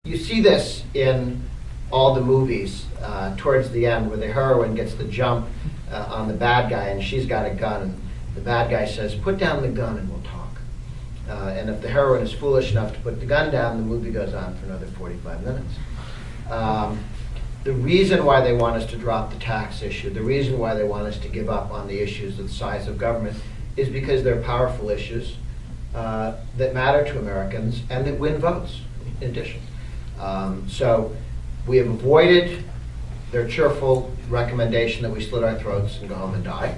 you see this in all the movies towards the end, where the heroine gets the jump on the bad guy, and she's got a gun, and the bad guy says, "Put down the gun and we'll talk." And if the heroine is foolish enough to put the gun down, the movie goes on for another 45 minutes. The reason why they want us to drop the tax issue, the reason why they want us to give up on the issues of the size of government, is because they're powerful issues that matter to Americans and that win votes, in addition. So we have avoided their cheerful recommendation that we slit our throats and go home and die.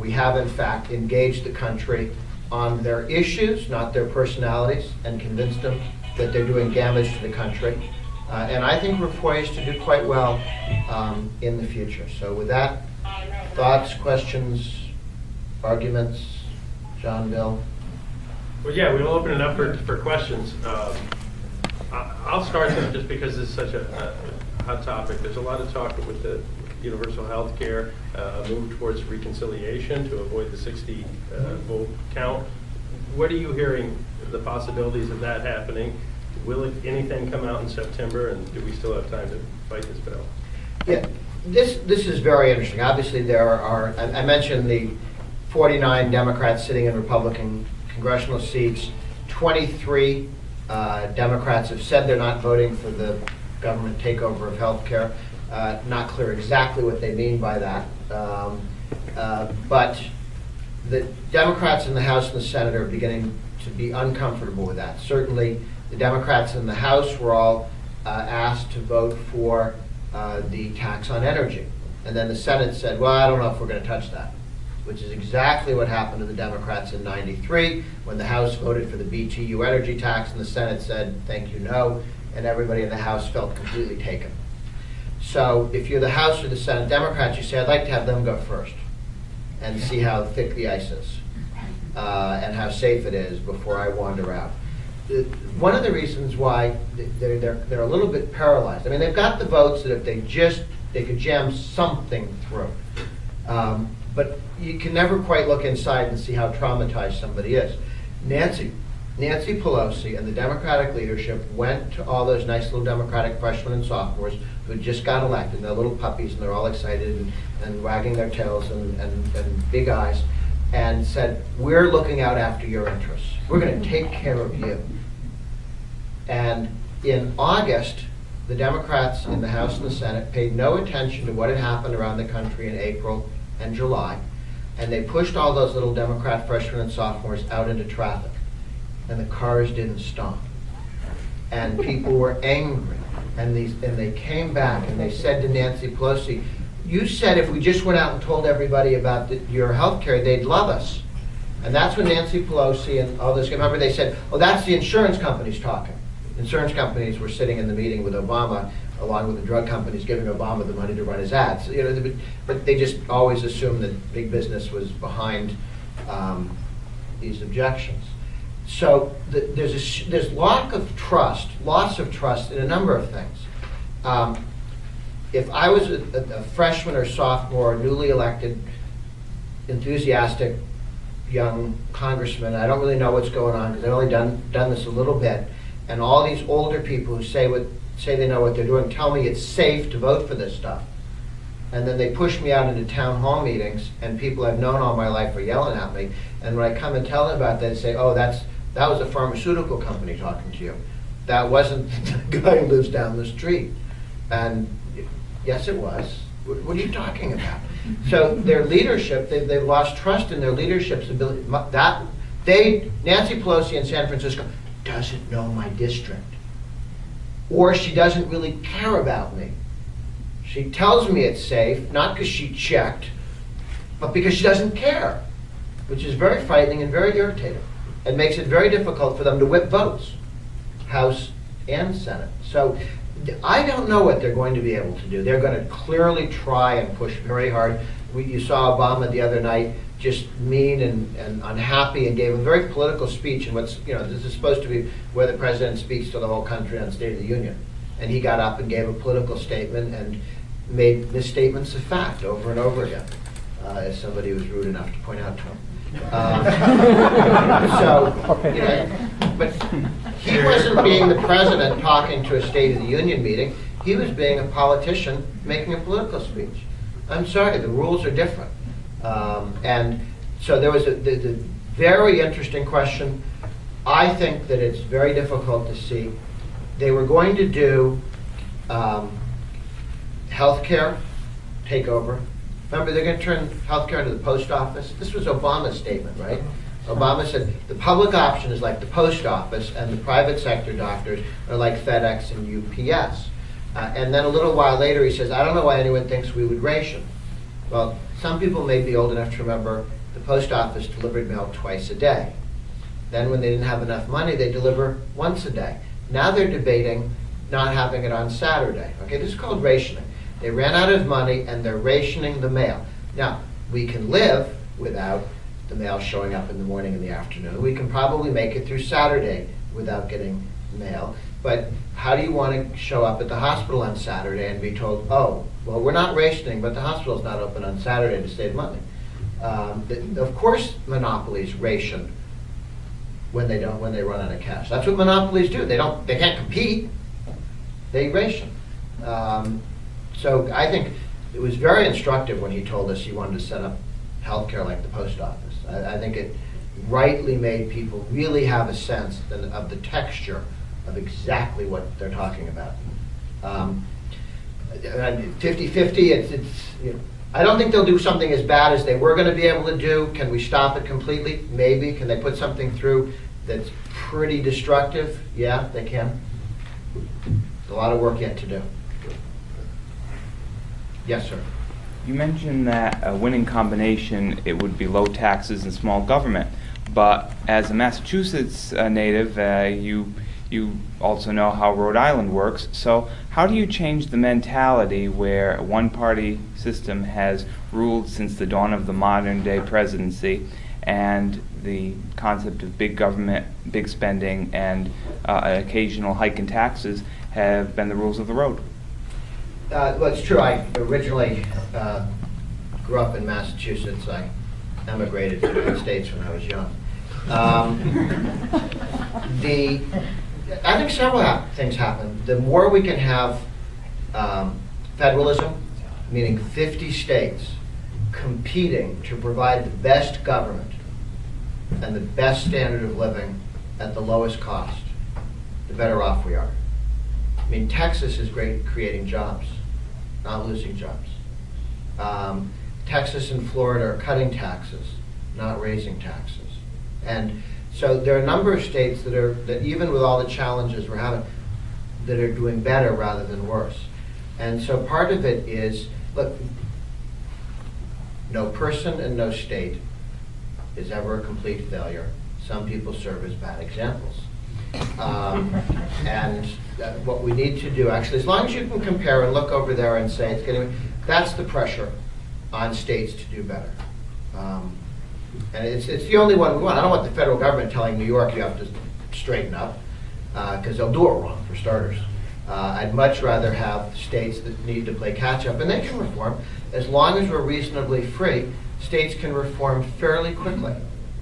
We have, in fact, engaged the country on their issues, not their personalities, and convinced them that they're doing damage to the country. And I think we're poised to do quite well in the future. So with that, thoughts, questions, arguments? John, Bill? Well, yeah, we'll open it up for questions. I'll start just because this is such a hot topic. There's a lot of talk with the universal health care, move towards reconciliation to avoid the 60 vote count. What are you hearing, the possibilities of that happening? Will anything come out in September, and do we still have time to fight this bill? Yeah, this is very interesting. Obviously, there are, I mentioned the 49 Democrats sitting in Republican congressional seats. 23 Democrats have said they're not voting for the government takeover of health care. Not clear exactly what they mean by that. But the Democrats in the House and the Senate are beginning to be uncomfortable with that. Certainly, the Democrats in the House were all asked to vote for the tax on energy. And then the Senate said, well, I don't know if we're going to touch that, which is exactly what happened to the Democrats in '93 when the House voted for the BTU energy tax and the Senate said, thank you, no, and everybody in the House felt completely taken. So if you're the House or the Senate Democrats, you say, I'd like to have them go first and see how thick the ice is and how safe it is before I wander out. One of the reasons why they're a little bit paralyzed, I mean, they've got the votes that if they could jam something through. But you can never quite look inside and see how traumatized somebody is. Nancy Pelosi and the Democratic leadership went to all those nice little Democratic freshmen and sophomores who had just got elected, and they're little puppies, and they're all excited and wagging their tails and big eyes, and said, we're looking out after your interests. We're going to take care of you. And in August, the Democrats in the House and the Senate paid no attention to what had happened around the country in April and July, and they pushed all those little Democrat freshmen and sophomores out into traffic, and the cars didn't stop. And people were angry, and they came back and they said to Nancy Pelosi, you said if we just went out and told everybody about your health care, they'd love us. And that's when Nancy Pelosi and all this, remember they said, oh, that's the insurance companies talking. Insurance companies were sitting in the meeting with Obama, along with the drug companies giving Obama the money to run his ads. You know, but they just always assumed that big business was behind these objections. So there's loss of trust in a number of things. If I was a freshman or sophomore, newly elected, enthusiastic young congressman, I don't really know what's going on because I've only done this a little bit, and all these older people who say they know what they're doing tell me it's safe to vote for this stuff. And then they push me out into town hall meetings, and people I've known all my life are yelling at me. And when I come and tell them about that, they say, oh, that was a pharmaceutical company talking to you. That wasn't the guy who lives down the street. And yes, it was. What are you talking about? So their leadership, they've lost trust in their leadership's ability. Nancy Pelosi in San Francisco doesn't know my district. Or she doesn't really care about me. She tells me it's safe, not because she checked, but because she doesn't care, which is very frightening and very irritating. It makes it very difficult for them to whip votes, House and Senate. So I don't know what they're going to be able to do. They're going to clearly try and push very hard. You saw Obama the other night just mean and unhappy and gave a very political speech. And this is supposed to be where the president speaks to the whole country on State of the Union. And he got up and gave a political statement and made misstatements of fact over and over again, as somebody was rude enough to point out to him. But he he wasn't being the president talking to a State of the Union meeting. He was being a politician making a political speech. I'm sorry, the rules are different. And so there was the very interesting question. I think that it's very difficult to see. They were going to do healthcare takeover. Remember, they're going to turn healthcare into the post office. This was Obama's statement, right? Obama said the public option is like the post office, and the private sector doctors are like FedEx and UPS. And then a little while later, he says, I don't know why anyone thinks we would ration. Well, some people may be old enough to remember the post office delivered mail twice a day. Then when they didn't have enough money, they deliver once a day. Now they're debating not having it on Saturday. Okay, this is called rationing. They ran out of money and they're rationing the mail. Now, we can live without the mail showing up in the morning and the afternoon. We can probably make it through Saturday without getting mail. But how do you want to show up at the hospital on Saturday and be told, oh, well, we're not rationing, but the hospital's not open on Saturday to save money? Of course, monopolies ration when they run out of cash. That's what monopolies do. They can't compete. They ration. So I think it was very instructive when he told us he wanted to set up healthcare like the post office. I think it rightly made people really have a sense of the texture of exactly what they're talking about. 50-50, I don't think they'll do something as bad as they were going to be able to do. Can we stop it completely? Maybe. Can they put something through that's pretty destructive? Yeah, they can. There's a lot of work yet to do. Yes, sir. You mentioned that a winning combination, it would be low taxes and small government. But as a Massachusetts native, you also know how Rhode Island works. So how do you change the mentality where a one-party system has ruled since the dawn of the modern-day presidency, and the concept of big government, big spending, and an occasional hike in taxes have been the rules of the road? Well, it's true. I originally grew up in Massachusetts. I emigrated to the United States when I was young. I think several things happen. The more we can have federalism, meaning 50 states competing to provide the best government and the best standard of living at the lowest cost, the better off we are. I mean, Texas is great at creating jobs, not losing jobs. Texas and Florida are cutting taxes, not raising taxes. And so there are a number of states that even with all the challenges we're having, that are doing better rather than worse. And so part of it is, look, no person and no state is ever a complete failure. Some people serve as bad examples. And what we need to do, actually, as long as you can compare and look over there and say, that's the pressure on states to do better. And it's the only one we want. I don't want the federal government telling New York you have to straighten up, because they'll do it wrong, for starters. I'd much rather have states that need to play catch up, and they can reform. As long as we're reasonably free, states can reform fairly quickly.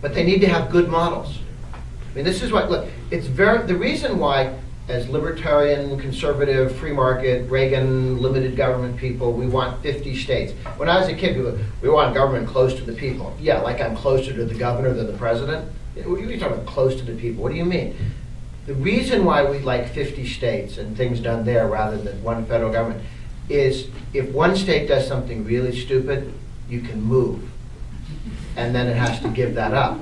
But they need to have good models. I mean, this is what, look, the reason why, as libertarian, conservative, free market, Reagan, limited government people, we want 50 states. When I was a kid, we want government close to the people. Yeah, like I'm closer to the governor than the president. What are you talking about, close to the people? What do you mean? The reason why we like 50 states and things done there rather than one federal government is if one state does something really stupid, you can move. And then it has to give that up.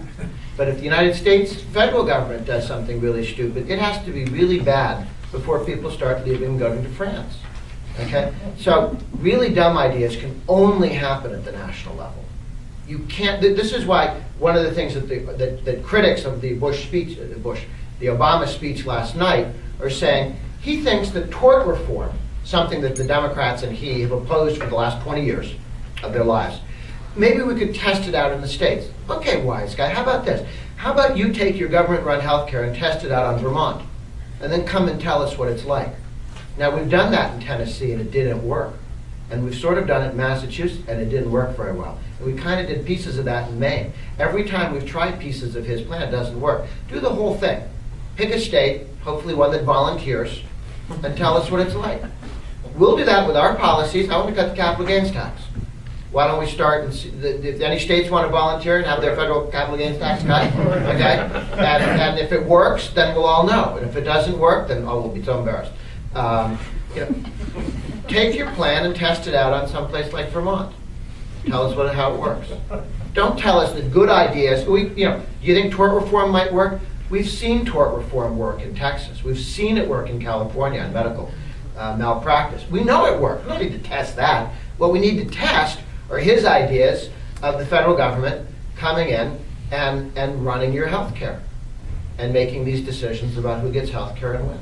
But if the United States federal government does something really stupid, it has to be really bad before people start leaving and going to France. Okay? So really dumb ideas can only happen at the national level. You can't. This is why one of the things that critics of the the Obama speech last night are saying he thinks that tort reform, something that the Democrats and he have opposed for the last 20 years of their lives, maybe we could test it out in the states. Okay, wise guy, how about this? How about you take your government-run healthcare and test it out on Vermont, and then come and tell us what it's like? Now, we've done that in Tennessee, and it didn't work. And we've sort of done it in Massachusetts, and it didn't work very well. And we kind of did pieces of that in Maine. Every time we've tried pieces of his plan, it doesn't work. Do the whole thing. pick a state, hopefully one that volunteers, and tell us what it's like. We'll do that with our policies. I want to cut the capital gains tax. Why don't we start and see, if any states want to volunteer and have their federal capital gains tax cut, okay? And if it works, then we'll all know. And if it doesn't work, then we'll be so embarrassed. Take your plan and test it out on some place like Vermont. Tell us how it works. Don't tell us that good ideas. Do you think tort reform might work? We've seen tort reform work in Texas. We've seen it work in California on medical malpractice. We know it works. We don't need to test that. What we need to test are his ideas of the federal government coming in and running your health care and making these decisions about who gets health care and when.